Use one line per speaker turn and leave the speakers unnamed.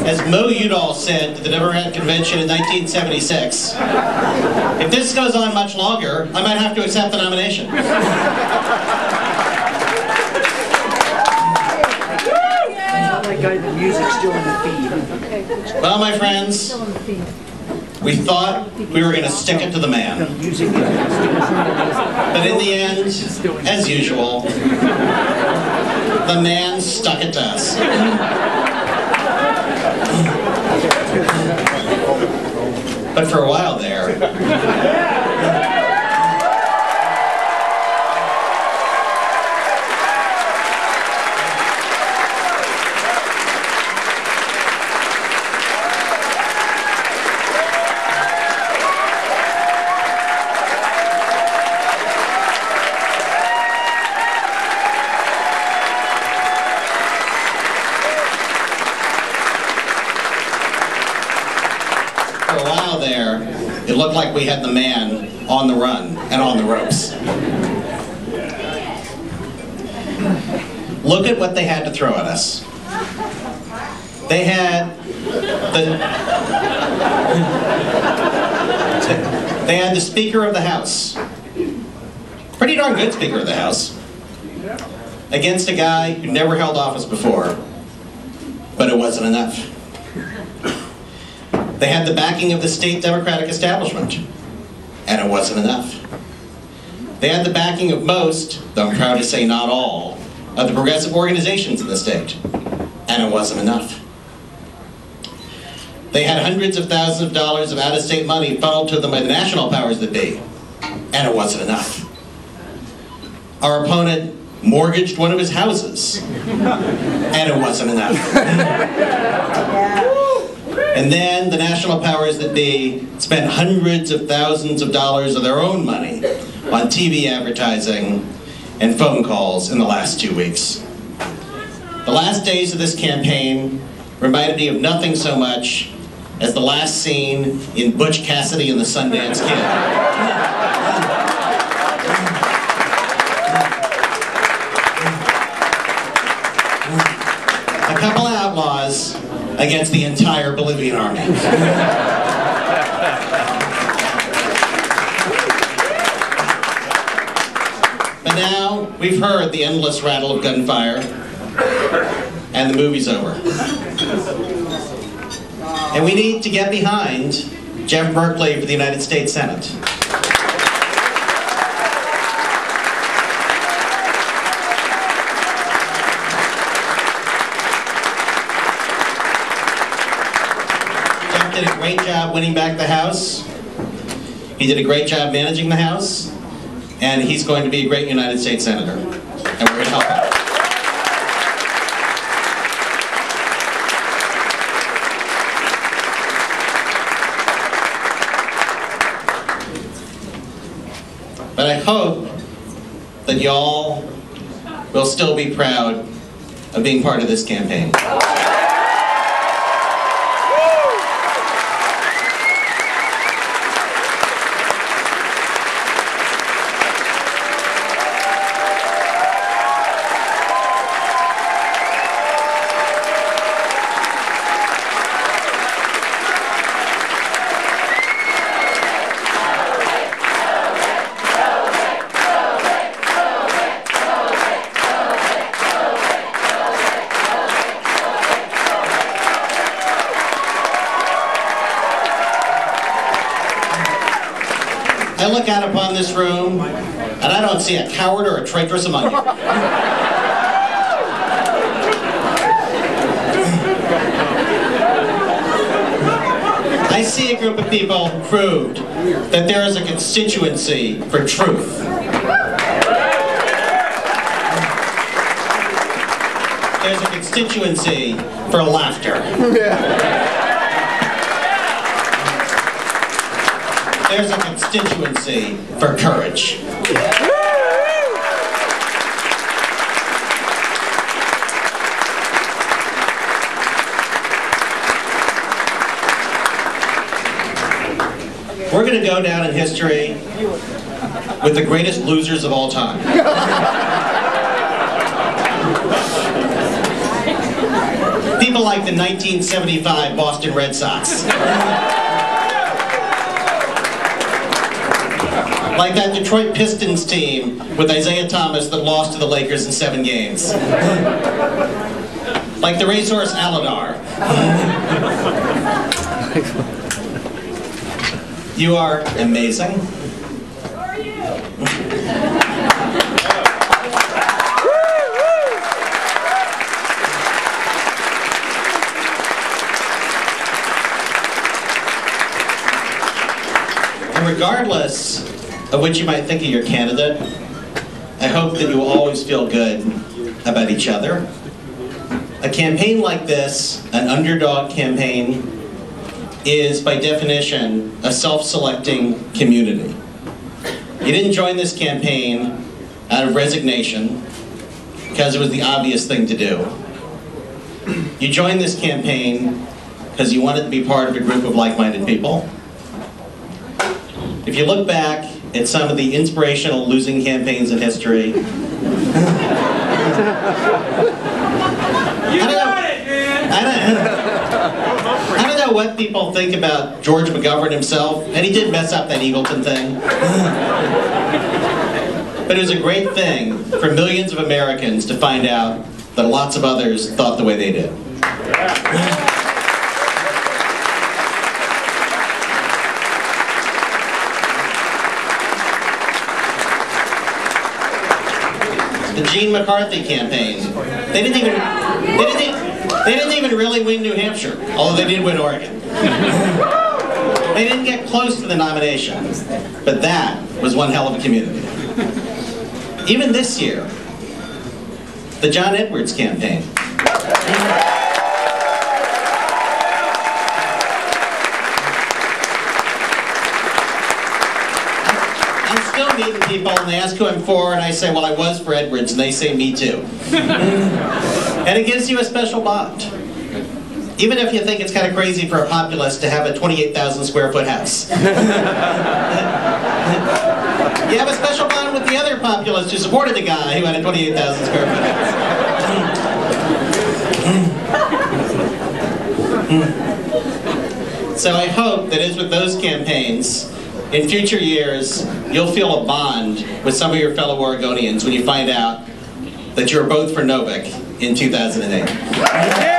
As Mo Udall said at the Democratic Convention in 1976, if this goes on much longer, I might have to accept the nomination.
The music's still in the feed.
Well, my friends, we thought we were going to stick it to the man. But in the end, as usual, the man stuck it to us. But for a while there, it looked like we had the man on the run and on the ropes. Look at what they had to throw at us. They had the Speaker of the House, pretty darn good Speaker of the House, against a guy who never held office before, but it wasn't enough. They had the backing of the state Democratic establishment, and it wasn't enough. They had the backing of most, though I'm proud to say not all, of the progressive organizations in the state, and it wasn't enough. They had hundreds of thousands of dollars of out-of-state money funneled to them by the national powers that be, and it wasn't enough. Our opponent mortgaged one of his houses, and it wasn't enough. And then the national powers that be spent hundreds of thousands of dollars of their own money on TV advertising and phone calls in the last 2 weeks. The last days of this campaign reminded me of nothing so much as the last scene in Butch Cassidy and the Sundance Kid. A couple of outlaws against the entire Bolivian army. But now we've heard the endless rattle of gunfire, and the movie's over. And we need to get behind Jeff Merkley for the United States Senate. Did a great job winning back the House. He did a great job managing the House, and he's going to be a great United States Senator, and we're going to help him. But I hope that y'all will still be proud of being part of this campaign. I look out upon this room, and I don't see a coward or a traitoress among you. I see a group of people who proved that there is a constituency for truth. There's a constituency for laughter. There's a constituency for courage. We're going to go down in history with the greatest losers of all time. people like the 1975 Boston Red Sox. Like that Detroit Pistons team with Isaiah Thomas that lost to the Lakers in 7 games. Like the racehorse Aladar. You are amazing.
So are you.
And regardless of what you might think of your candidate, I hope that you will always feel good about each other. A campaign like this, an underdog campaign, is by definition a self-selecting community. You didn't join this campaign out of resignation because it was the obvious thing to do. You joined this campaign because you wanted to be part of a group of like-minded people. If you look back at some of the inspirational losing campaigns in history, I don't know what people think about George McGovern himself, and he did mess up that Eagleton thing. But it was a great thing for millions of Americans to find out that lots of others thought the way they did. The Gene McCarthy campaign. They didn't even really win New Hampshire, although they did win Oregon. They didn't get close to the nomination, but that was one hell of a community. Even this year, the John Edwards campaign. I'm still meeting people and they ask who I'm for and I say, well, I was for Edwards, and they say, me too. And it gives you a special bond. Even if you think it's kind of crazy for a populist to have a 28,000 square foot house. You have a special bond with the other populist who supported the guy who had a 28,000 square foot house. So I hope that as with those campaigns, in future years, you'll feel a bond with some of your fellow Oregonians when you find out that you're both for Novick in 2008.